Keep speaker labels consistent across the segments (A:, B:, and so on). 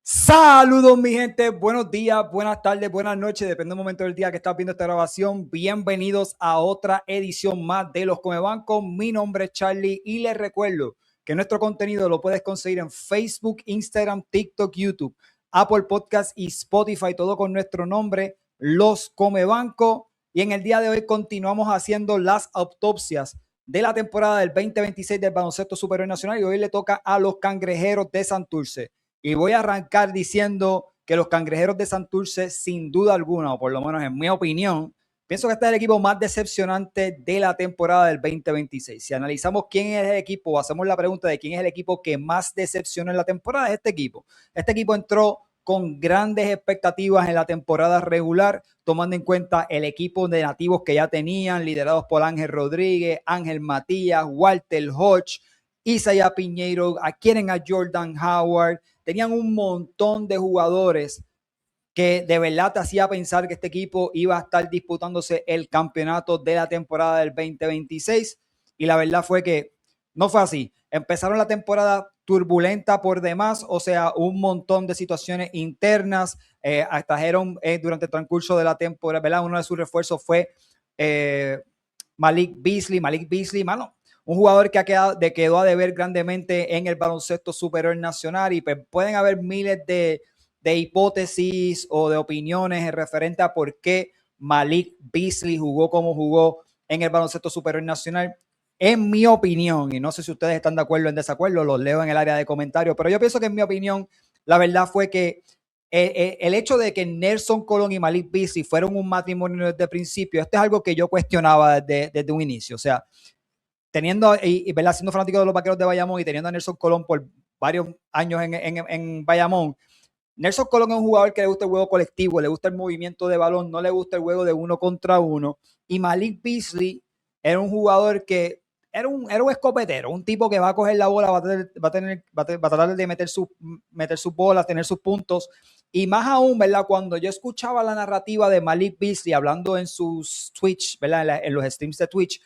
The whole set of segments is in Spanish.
A: Saludos mi gente, buenos días, buenas tardes, buenas noches, depende del momento del día que estás viendo esta grabación. Bienvenidos a otra edición más de Los Comebancos. Mi nombre es Charlie y les recuerdo que nuestro contenido lo puedes conseguir en Facebook, Instagram, TikTok, YouTube, Apple Podcast y Spotify, todo con nuestro nombre, Los Comebancos. Y en el día de hoy continuamos haciendo las autopsias de la temporada del 2026 del baloncesto superior nacional y hoy le toca a los Cangrejeros de Santurce. Y voy a arrancar diciendo que los Cangrejeros de Santurce, sin duda alguna, o por lo menos en mi opinión, pienso que este es el equipo más decepcionante de la temporada del 2026. Si analizamos quién es el equipo, hacemos la pregunta de quién es el equipo que más decepcionó en la temporada, es este equipo. Este equipo entró con grandes expectativas en la temporada regular, tomando en cuenta el equipo de nativos que ya tenían, liderados por Ángel Rodríguez, Ángel Matías, Walter Hodge, Isaiah Piñeiro, quieren a Jordan Howard. Tenían un montón de jugadores que de verdad te hacía pensar que este equipo iba a estar disputándose el campeonato de la temporada del 2026 y la verdad fue que no fue así. Empezaron la temporada turbulenta por demás, o sea, un montón de situaciones internas, trajeron durante el transcurso de la temporada, ¿verdad? Uno de sus refuerzos fue Malik Beasley, mano, un jugador que quedó a deber grandemente en el baloncesto superior nacional y pues pueden haber miles de hipótesis o de opiniones en referente a por qué Malik Beasley jugó como jugó en el baloncesto superior nacional. En mi opinión, y no sé si ustedes están de acuerdo o en desacuerdo, los leo en el área de comentarios, pero yo pienso que en mi opinión, la verdad fue que el hecho de que Nelson Colón y Malik Beasley fueron un matrimonio desde el principio, esto es algo que yo cuestionaba desde un inicio. O sea, teniendo, ¿verdad? Siendo fanático de los Vaqueros de Bayamón y teniendo a Nelson Colón por varios años en Bayamón, Nelson Colón es un jugador que le gusta el juego colectivo, le gusta el movimiento de balón, no le gusta el juego de uno contra uno. Y Malik Beasley era un jugador que era un escopetero, un tipo que va a coger la bola, va a tratar de meter sus bolas, tener sus puntos. Y más aún, ¿verdad? Cuando yo escuchaba la narrativa de Malik Beasley hablando en sus Twitch, ¿verdad? En los streams de Twitch,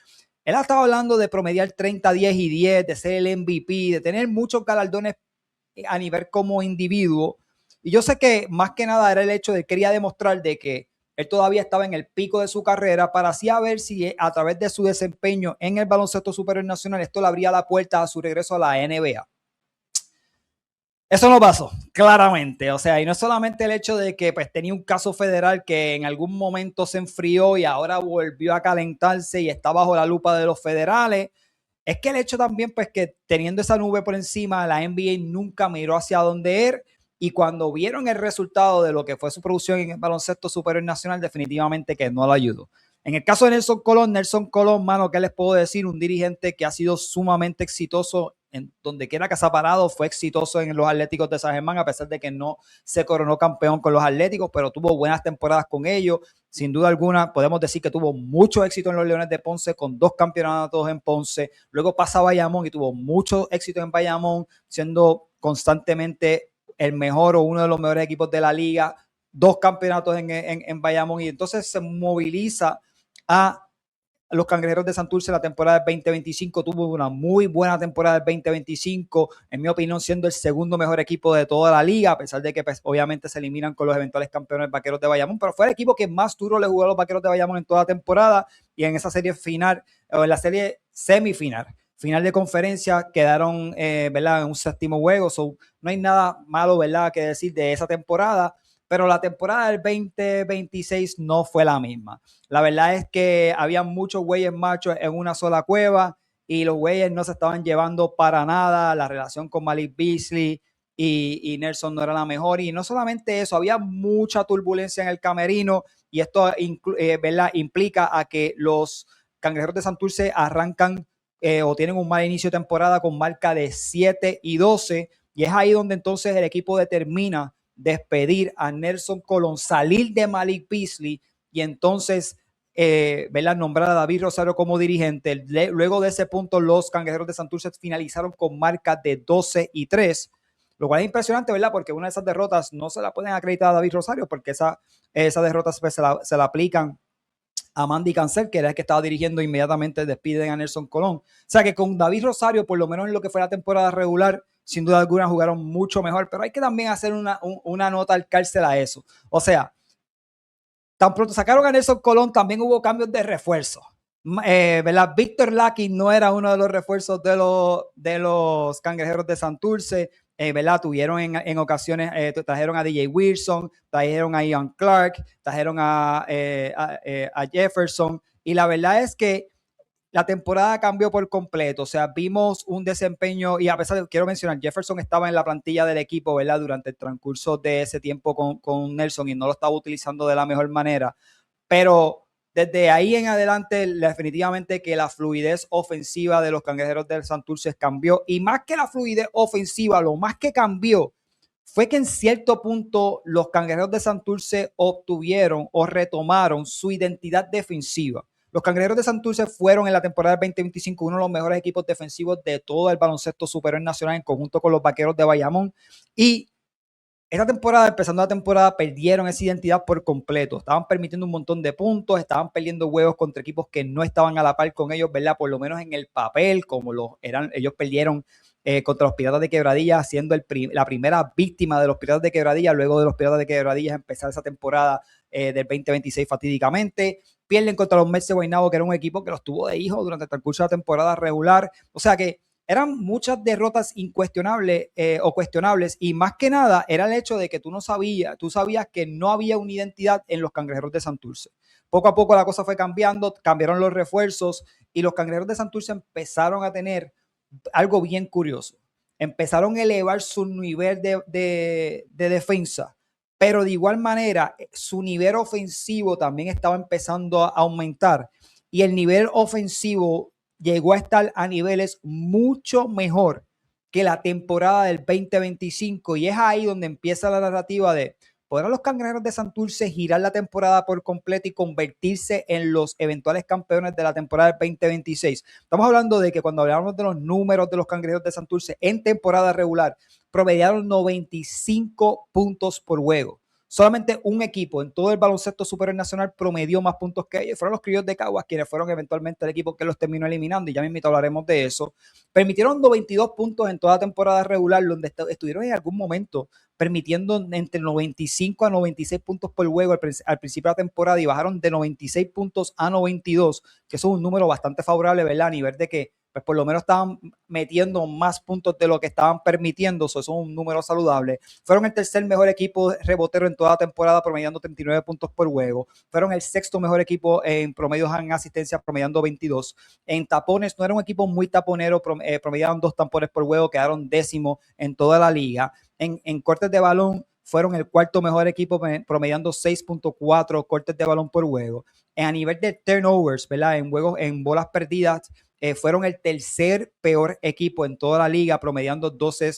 A: él estaba hablando de promediar 30, 10 y 10, de ser el MVP, de tener muchos galardones a nivel como individuo. Y yo sé que más que nada era el hecho de que quería demostrar de que él todavía estaba en el pico de su carrera para así a ver si a través de su desempeño en el baloncesto superior nacional esto le abría la puerta a su regreso a la NBA. Eso no pasó, claramente. O sea, y no es solamente el hecho de que pues, tenía un caso federal que en algún momento se enfrió y ahora volvió a calentarse y está bajo la lupa de los federales. Es que el hecho también, pues, que teniendo esa nube por encima, la NBA nunca miró hacia dónde ir y cuando vieron el resultado de lo que fue su producción en el baloncesto superior nacional, definitivamente que no lo ayudó. En el caso de Nelson Colón, mano, ¿qué les puedo decir? Un dirigente que ha sido sumamente exitoso en donde quiera que se ha parado, fue exitoso en los Atléticos de San Germán, a pesar de que no se coronó campeón con los Atléticos, pero tuvo buenas temporadas con ellos. Sin duda alguna, podemos decir que tuvo mucho éxito en los Leones de Ponce, con 2 campeonatos en Ponce. Luego pasa a Bayamón y tuvo mucho éxito en Bayamón, siendo constantemente el mejor o uno de los mejores equipos de la liga. 2 campeonatos en Bayamón y entonces se moviliza a los Cangrejeros de Santurce la temporada del 2025, tuvo una muy buena temporada del 2025, en mi opinión siendo el segundo mejor equipo de toda la liga, a pesar de que pues, obviamente se eliminan con los eventuales campeones Vaqueros de Bayamón, pero fue el equipo que más duro le jugó a los Vaqueros de Bayamón en toda la temporada y en esa serie final, o en la serie semifinal, final de conferencia, quedaron ¿verdad? En un séptimo juego, so, no hay nada malo ¿verdad? Que decir de esa temporada, pero la temporada del 2026 no fue la misma. La verdad es que había muchos güeyes machos en una sola cueva y los güeyes no se estaban llevando para nada. La relación con Malik Beasley y Nelson no era la mejor. Y no solamente eso, había mucha turbulencia en el camerino y esto ¿verdad? Implica a que los Cangrejeros de Santurce arrancan o tienen un mal inicio de temporada con marca de 7-12 y es ahí donde entonces el equipo determina despedir a Nelson Colón, salir de Malik Beasley y entonces ¿verdad? Nombrar a David Rosario como dirigente. Luego de ese punto, los Cangrejeros de Santurce finalizaron con marca de 12-3, lo cual es impresionante, ¿verdad? Porque una de esas derrotas no se la pueden acreditar a David Rosario, porque esa derrota pues, se la aplican a Mandy Cancel, que era el que estaba dirigiendo, inmediatamente despiden a Nelson Colón. O sea que con David Rosario, por lo menos en lo que fue la temporada regular, sin duda alguna jugaron mucho mejor, pero hay que también hacer una nota al cárcel a eso. O sea, tan pronto sacaron a Nelson Colón, también hubo cambios de refuerzo. ¿Verdad? Víctor Lucky no era uno de los refuerzos de los Cangrejeros de Santurce. ¿Verdad? Tuvieron en ocasiones, trajeron a DJ Wilson, trajeron a Ian Clark, trajeron a Jefferson. Y la verdad es que la temporada cambió por completo. O sea, vimos un desempeño, y a pesar de, quiero mencionar, Jefferson estaba en la plantilla del equipo, ¿verdad? Durante el transcurso de ese tiempo con Nelson y no lo estaba utilizando de la mejor manera. Pero desde ahí en adelante, definitivamente que la fluidez ofensiva de los Cangrejeros del Santurce cambió. Y más que la fluidez ofensiva, lo más que cambió fue que en cierto punto los Cangrejeros de Santurce obtuvieron o retomaron su identidad defensiva. Los Cangrejeros de Santurce fueron en la temporada 2025 uno de los mejores equipos defensivos de todo el baloncesto superior nacional en conjunto con los Vaqueros de Bayamón. Y esta temporada, empezando la temporada, perdieron esa identidad por completo. Estaban permitiendo un montón de puntos, estaban perdiendo juegos contra equipos que no estaban a la par con ellos, ¿verdad? Por lo menos en el papel, como ellos perdieron contra los Piratas de Quebradilla, siendo la primera víctima de los Piratas de Quebradilla, luego de los Piratas de Quebradilla empezar esa temporada del 2026 fatídicamente. Pierden contra los Mets de Guaynabo, que era un equipo que los tuvo de hijo durante el transcurso de la temporada regular. O sea que eran muchas derrotas incuestionables o cuestionables, y más que nada era el hecho de que tú sabías que no había una identidad en los Cangrejeros de Santurce. Poco a poco la cosa fue cambiando, cambiaron los refuerzos y los Cangrejeros de Santurce empezaron a tener algo bien curioso. Empezaron a elevar su nivel de defensa, pero de igual manera su nivel ofensivo también estaba empezando a aumentar, y el nivel ofensivo llegó a estar a niveles mucho mejor que la temporada del 2025, y es ahí donde empieza la narrativa de ¿podrán los Cangrejeros de Santurce girar la temporada por completo y convertirse en los eventuales campeones de la temporada del 2026? Estamos hablando de que cuando hablamos de los números de los Cangrejeros de Santurce en temporada regular, promediaron 95 puntos por juego. Solamente un equipo en todo el baloncesto superior nacional promedió más puntos que ellos. Fueron los Criollos de Caguas, quienes fueron eventualmente el equipo que los terminó eliminando, y ya mismo hablaremos de eso. Permitieron 92 puntos en toda la temporada regular, donde estuvieron en algún momento permitiendo entre 95 a 96 puntos por juego al principio de la temporada, y bajaron de 96 puntos a 92, que eso es un número bastante favorable, ¿verdad? A nivel de que pues por lo menos estaban metiendo más puntos de lo que estaban permitiendo. Eso es un número saludable. Fueron el tercer mejor equipo rebotero en toda la temporada, promediando 39 puntos por juego. Fueron el sexto mejor equipo en promedios en asistencia, promediando 22. En tapones, no era un equipo muy taponero, promediaron 2 tapones por juego, quedaron décimo en toda la liga. En cortes de balón, fueron el cuarto mejor equipo, promediando 6.4 cortes de balón por juego. A nivel de turnovers, ¿verdad? En bolas perdidas, fueron el tercer peor equipo en toda la liga, promediando 12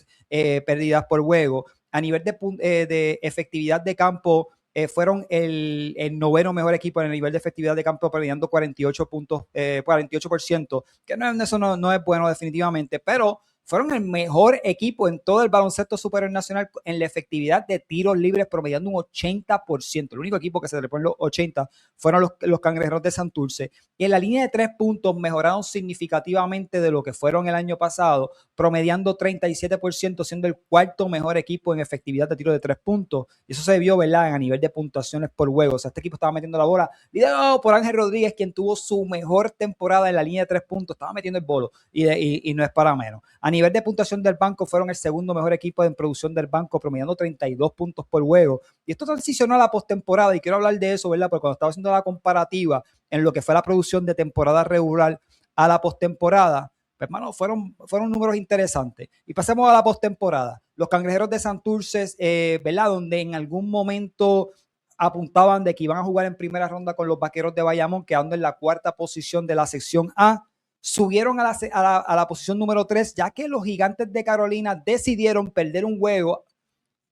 A: pérdidas por juego. A nivel de efectividad de campo, fueron el noveno mejor equipo en el nivel de efectividad de campo, promediando 48%, que eso no es bueno definitivamente, pero fueron el mejor equipo en todo el baloncesto superior nacional en la efectividad de tiros libres, promediando un 80%. El único equipo que se le pone los 80 fueron los Cangrejeros de Santurce. Y en la línea de 3 puntos mejoraron significativamente de lo que fueron el año pasado, promediando 37%, siendo el cuarto mejor equipo en efectividad de tiro de 3 puntos. Y eso se vio, ¿verdad?, a nivel de puntuaciones por juego. O sea, este equipo estaba metiendo la bola, liderado por Ángel Rodríguez, quien tuvo su mejor temporada en la línea de 3 puntos. Estaba metiendo el bolo, y no es para menos. A nivel de puntuación del banco, fueron el segundo mejor equipo en producción del banco, promediando 32 puntos por juego. Y esto transicionó a la postemporada, y quiero hablar de eso, ¿verdad?, porque cuando estaba haciendo la comparativa en lo que fue la producción de temporada regular a la postemporada, pues, hermano, fueron números interesantes. Y pasemos a la postemporada. Los Cangrejeros de Santurce, ¿verdad?, donde en algún momento apuntaban de que iban a jugar en primera ronda con los Vaqueros de Bayamón, quedando en la cuarta posición de la sección A, subieron a la posición número 3, ya que los Gigantes de Carolina decidieron perder un juego.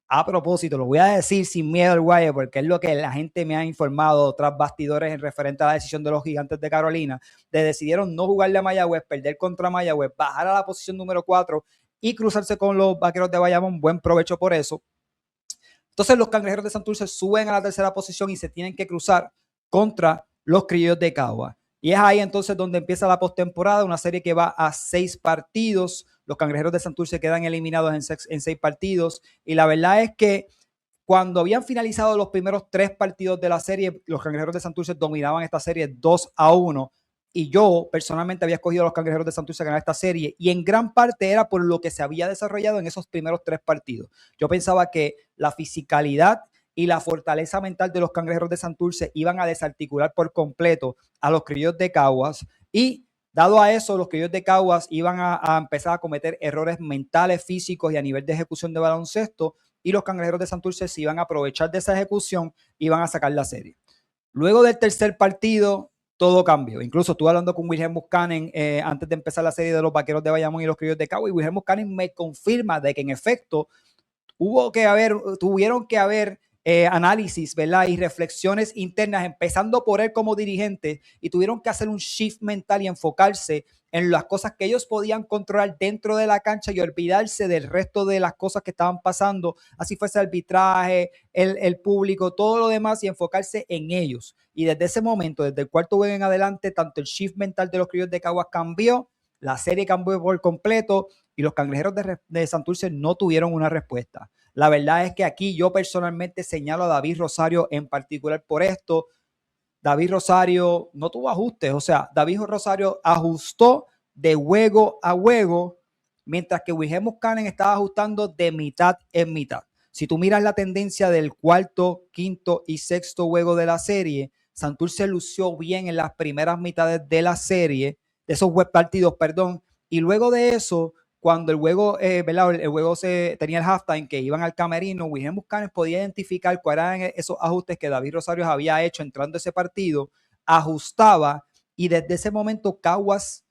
A: A propósito, lo voy a decir sin miedo al guayo, porque es lo que la gente me ha informado tras bastidores en referente a la decisión de los Gigantes de Carolina, decidieron no jugarle a Mayagüez, perder contra Mayagüez, bajar a la posición número 4 y cruzarse con los Vaqueros de Bayamón. Buen provecho por eso. Entonces los Cangrejeros de Santurce suben a la tercera posición y se tienen que cruzar contra los Criollos de Caguas. Y es ahí entonces donde empieza la postemporada, una serie que va a 6 partidos, los Cangrejeros de Santurce quedan eliminados en 6 partidos. Y la verdad es que cuando habían finalizado los primeros 3 partidos de la serie, los Cangrejeros de Santurce dominaban esta serie 2-1. Y yo personalmente había escogido a los Cangrejeros de Santurce a ganar esta serie. Y en gran parte era por lo que se había desarrollado en esos primeros 3 partidos. Yo pensaba que la fisicalidad y la fortaleza mental de los Cangrejeros de Santurce iban a desarticular por completo a los Criollos de Caguas. Y dado a eso, los Criollos de Caguas iban a empezar a cometer errores mentales, físicos y a nivel de ejecución de baloncesto, y los Cangrejeros de Santurce se iban a aprovechar de esa ejecución y iban a sacar la serie. Luego del tercer partido, todo cambió. Incluso estuve hablando con Wilhelm Buchanan antes de empezar la serie de los Vaqueros de Bayamón y los Criollos de Caguas, y Wilhelm Buchanan me confirma de que en efecto tuvieron que haber análisis, ¿verdad? Y reflexiones internas, empezando por él como dirigente, y tuvieron que hacer un shift mental y enfocarse en las cosas que ellos podían controlar dentro de la cancha y olvidarse del resto de las cosas que estaban pasando, así fuese el arbitraje, el público, todo lo demás, y enfocarse en ellos. Y desde ese momento, desde el cuarto juego en adelante, tanto el shift mental de los Criollos de Caguas cambió, la serie cambió por completo y los Cangrejeros de Santurce no tuvieron una respuesta. La verdad es que aquí yo personalmente señalo a David Rosario en particular por esto. David Rosario no tuvo ajustes, o sea, David Rosario ajustó de juego a juego, mientras que Wilhelm Buchanan estaba ajustando de mitad en mitad. Si tú miras la tendencia del cuarto, quinto y sexto juego de la serie, Santurce lució bien en las primeras mitades de la serie, de esos partidos, perdón, y luego de eso, cuando el juego, ¿verdad? El juego tenía el halftime, que iban al camerino, Wilhelm Buchanan podía identificar cuáles eran esos ajustes que David Rosario había hecho entrando a ese partido, ajustaba, y desde ese momento Caguas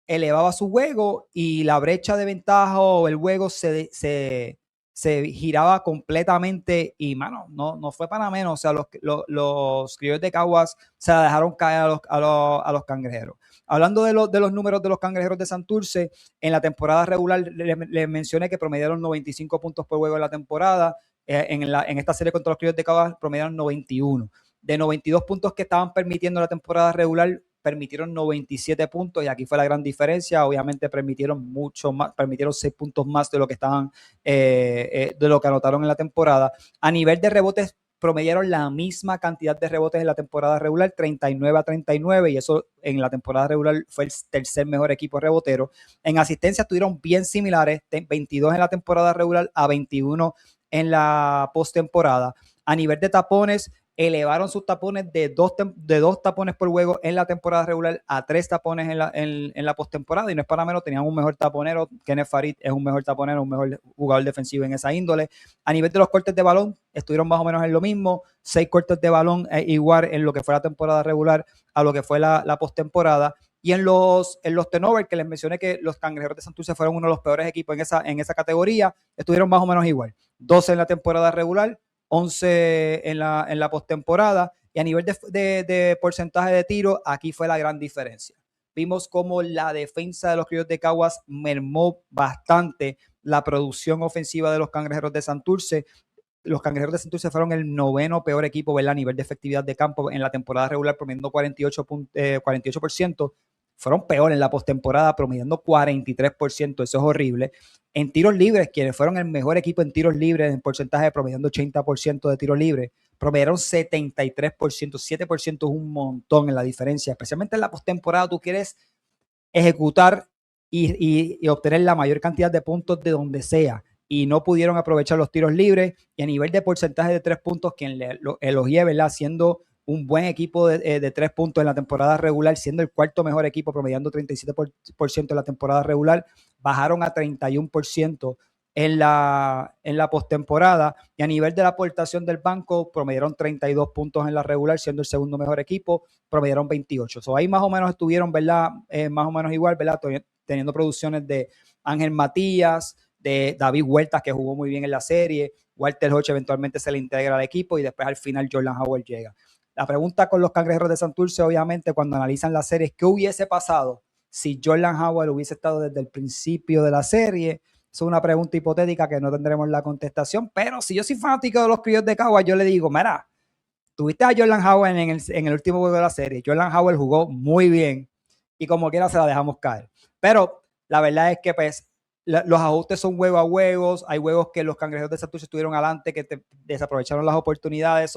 A: elevaba su juego y la brecha de ventaja o el juego se giraba completamente y, mano, no fue para menos. O sea, los Criollos de Caguas se la dejaron caer a los Cangrejeros. Hablando de los números de los Cangrejeros de Santurce, en la temporada regular les mencioné que promediaron 95 puntos por juego en la temporada. En esta serie contra los Criollos de Caguas promediaron 91. De 92 puntos que estaban permitiendo la temporada regular, permitieron 97 puntos y aquí fue la gran diferencia. Obviamente permitieron mucho más, permitieron 6 puntos más de lo que estaban, de lo que anotaron en la temporada. A nivel de rebotes, promediaron la misma cantidad de rebotes en la temporada regular, 39-39, y eso en la temporada regular fue el tercer mejor equipo rebotero. En asistencia estuvieron bien similares, 22 en la temporada regular a 21 en la postemporada. A nivel de tapones, elevaron sus tapones de dos tapones por juego en la temporada regular a 3 tapones en la postemporada, y no es para menos, tenían un mejor taponero. Kenneth Farid es un mejor taponero, un mejor jugador defensivo en esa índole. A nivel de los cortes de balón, estuvieron más o menos en lo mismo, 6 cortes de balón, igual en lo que fue la temporada regular a lo que fue la postemporada. Y en los turnovers, que les mencioné que los Cangrejeros de Santurce fueron uno de los peores equipos en esa categoría, estuvieron más o menos igual, 12 en la temporada regular, 11 en la postemporada, y a nivel de porcentaje de tiro, aquí fue la gran diferencia. Vimos cómo la defensa de los Criollos de Caguas mermó bastante la producción ofensiva de los Cangrejeros de Santurce. Los Cangrejeros de Santurce fueron el 9º peor equipo, ¿verdad? A nivel de efectividad de campo en la temporada regular, promediando 48%. Fueron peor en la postemporada, promediando 43%. Eso es horrible. En tiros libres, quienes fueron el mejor equipo en tiros libres, en porcentaje, promediando 80% de tiros libres, promediaron 73%. 7% es un montón en la diferencia. Especialmente en la postemporada, tú quieres ejecutar y obtener la mayor cantidad de puntos de donde sea, y no pudieron aprovechar los tiros libres. Y a nivel de porcentaje de 3 puntos, quien lo elogié, ¿verdad? Siendo un buen equipo de 3 puntos en la temporada regular, siendo el cuarto mejor equipo, promediando 37% en la temporada regular, bajaron a 31% en la postemporada. Y a nivel de la aportación del banco, promediaron 32 puntos en la regular, siendo el segundo mejor equipo, promediaron 28. So, ahí más o menos estuvieron, ¿verdad? Más o menos igual, ¿verdad? Teniendo producciones de Ángel Matías, de David Huertas, que jugó muy bien en la serie. Walter Hodge eventualmente se le integra al equipo y después al final Jordan Howard llega. La pregunta con los Cangrejeros de Santurce, obviamente, cuando analizan la serie, es qué hubiese pasado si Jordan Howard hubiese estado desde el principio de la serie. Es una pregunta hipotética que no tendremos la contestación, pero si yo soy fanático de los Criollos de Caguas, yo le digo, mira, tuviste a Jordan Howard en el último juego de la serie. Jordan Howard jugó muy bien y como quiera se la dejamos caer. Pero la verdad es que, pues, los ajustes son juego a juegos, hay juegos que los Cangrejeros de Santurce estuvieron adelante, que desaprovecharon las oportunidades.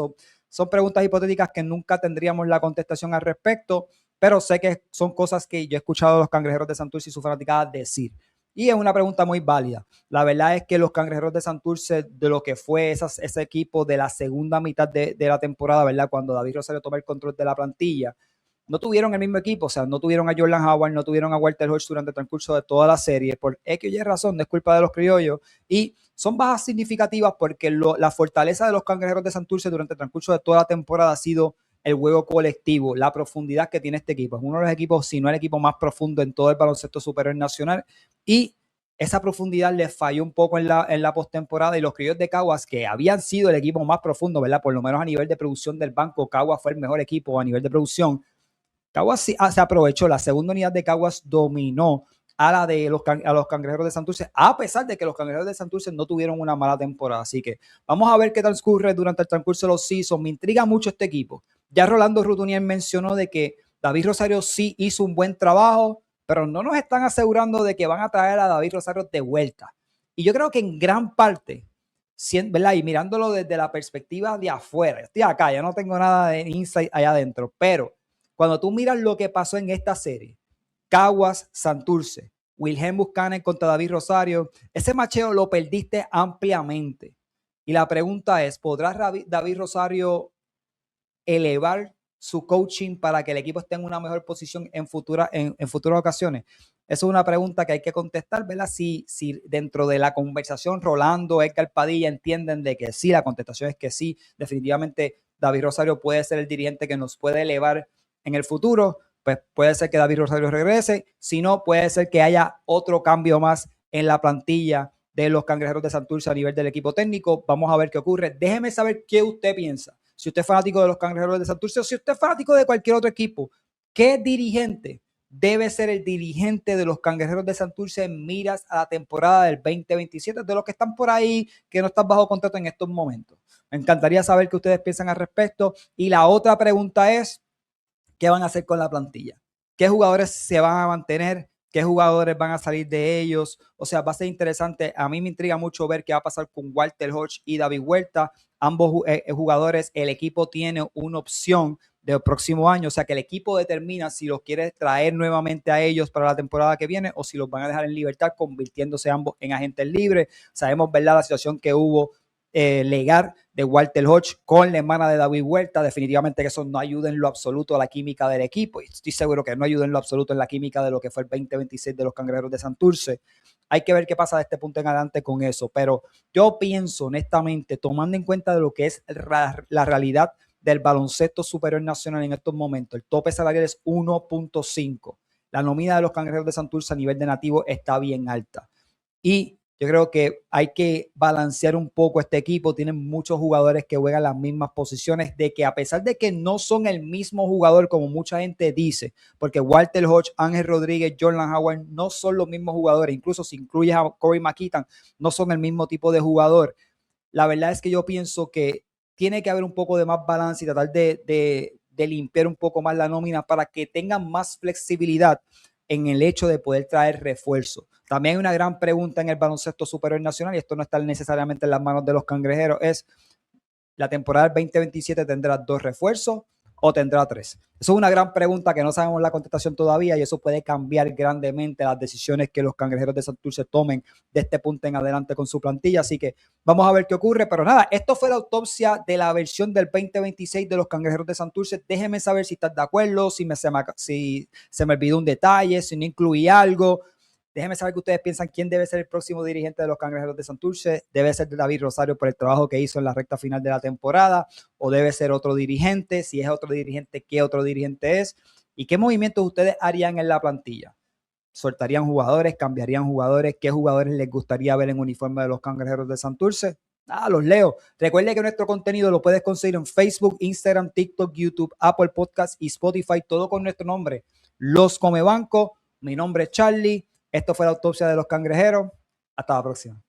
A: Son preguntas hipotéticas que nunca tendríamos la contestación al respecto, pero sé que son cosas que yo he escuchado a los Cangrejeros de Santurce y su fanaticada decir. Y es una pregunta muy válida. La verdad es que los Cangrejeros de Santurce, de lo que fue ese equipo de la segunda mitad de la temporada, ¿verdad? Cuando David Rosario toma el control de la plantilla, no tuvieron el mismo equipo, o sea, no tuvieron a Jordan Howard, no tuvieron a Walter Hodge durante el transcurso de toda la serie, por X y razón, no es culpa de los criollos, y son bajas significativas porque la fortaleza de los Cangrejeros de Santurce durante el transcurso de toda la temporada ha sido el juego colectivo, la profundidad que tiene este equipo. Es uno de los equipos, si no el equipo más profundo en todo el baloncesto superior nacional, y esa profundidad les falló un poco en la postemporada, y los criollos de Caguas, que habían sido el equipo más profundo, ¿verdad? Por lo menos a nivel de producción del banco, Caguas fue el mejor equipo a nivel de producción. Caguas se aprovechó, la segunda unidad de Caguas dominó a los Cangrejeros de Santurce, a pesar de que los Cangrejeros de Santurce no tuvieron una mala temporada. Así que vamos a ver qué transcurre durante el transcurso de los seasons. Me intriga mucho este equipo. Ya Rolando Rutunier mencionó de que David Rosario sí hizo un buen trabajo, pero no nos están asegurando de que van a traer a David Rosario de vuelta. Y yo creo que en gran parte, ¿verdad? Y mirándolo desde la perspectiva de afuera, estoy acá, ya no tengo nada de insight allá adentro, pero cuando tú miras lo que pasó en esta serie, Caguas, Santurce, Wilhelm Buchanan contra David Rosario, ese macheo lo perdiste ampliamente. Y la pregunta es, ¿podrá David Rosario elevar su coaching para que el equipo esté en una mejor posición en futuras ocasiones? Esa es una pregunta que hay que contestar, ¿verdad? Si dentro de la conversación Rolando, Edgar Padilla entienden de que sí, la contestación es que sí, definitivamente David Rosario puede ser el dirigente que nos puede elevar en el futuro, pues puede ser que David Rosario regrese, si no, puede ser que haya otro cambio más en la plantilla de los Cangrejeros de Santurce a nivel del equipo técnico. Vamos a ver qué ocurre. Déjeme saber qué usted piensa. Si usted es fanático de los Cangrejeros de Santurce o si usted es fanático de cualquier otro equipo, ¿qué dirigente debe ser el dirigente de los Cangrejeros de Santurce en miras a la temporada del 2027, de los que están por ahí, que no están bajo contrato en estos momentos? Me encantaría saber qué ustedes piensan al respecto. Y la otra pregunta es, ¿qué van a hacer con la plantilla? ¿Qué jugadores se van a mantener? ¿Qué jugadores van a salir de ellos? O sea, va a ser interesante. A mí me intriga mucho ver qué va a pasar con Walter Hodge y David Huerta. Ambos jugadores, el equipo tiene una opción del próximo año, o sea que el equipo determina si los quiere traer nuevamente a ellos para la temporada que viene o si los van a dejar en libertad, convirtiéndose ambos en agentes libres. Sabemos, ¿verdad?, la situación que hubo legal de Walter Hodge con la hermana de David Huerta. Definitivamente que eso no ayuda en lo absoluto a la química del equipo, y estoy seguro que no ayuda en lo absoluto en la química de lo que fue el 2026 de los Cangrejeros de Santurce. Hay que ver qué pasa de este punto en adelante con eso, pero yo pienso honestamente, tomando en cuenta de lo que es la realidad del baloncesto superior nacional en estos momentos, el tope salarial es 1.5. La nómina de los Cangrejeros de Santurce a nivel de nativo está bien alta. Y yo creo que hay que balancear un poco este equipo. Tienen muchos jugadores que juegan las mismas posiciones, de que a pesar de que no son el mismo jugador como mucha gente dice, porque Walter Hodge, Ángel Rodríguez, Jordan Howard no son los mismos jugadores, incluso si incluyes a Corey McKeitton, no son el mismo tipo de jugador. La verdad es que yo pienso que tiene que haber un poco de más balance y tratar de limpiar un poco más la nómina para que tengan más flexibilidad en el hecho de poder traer refuerzos. También hay una gran pregunta en el baloncesto superior nacional, y esto no está necesariamente en las manos de los Cangrejeros, es: ¿la temporada del 2027 tendrá 2 refuerzos o tendrá 3? Eso es una gran pregunta que no sabemos la contestación todavía, y eso puede cambiar grandemente las decisiones que los Cangrejeros de Santurce tomen de este punto en adelante con su plantilla. Así que vamos a ver qué ocurre. Pero nada, esto fue la autopsia de la versión del 2026 de los Cangrejeros de Santurce. Déjenme saber si estás de acuerdo, si se me olvidó un detalle, si no incluí algo. Déjenme saber que ustedes piensan quién debe ser el próximo dirigente de los Cangrejeros de Santurce. ¿Debe ser David Rosario por el trabajo que hizo en la recta final de la temporada? ¿O debe ser otro dirigente? Si es otro dirigente, ¿qué otro dirigente es? ¿Y qué movimientos ustedes harían en la plantilla? ¿Soltarían jugadores? ¿Cambiarían jugadores? ¿Qué jugadores les gustaría ver en uniforme de los Cangrejeros de Santurce? Los leo. Recuerde que nuestro contenido lo puedes conseguir en Facebook, Instagram, TikTok, YouTube, Apple Podcasts y Spotify, todo con nuestro nombre, Los Come Banco. Mi nombre es Charlie. Esto fue la autopsia de los Cangrejeros. Hasta la próxima.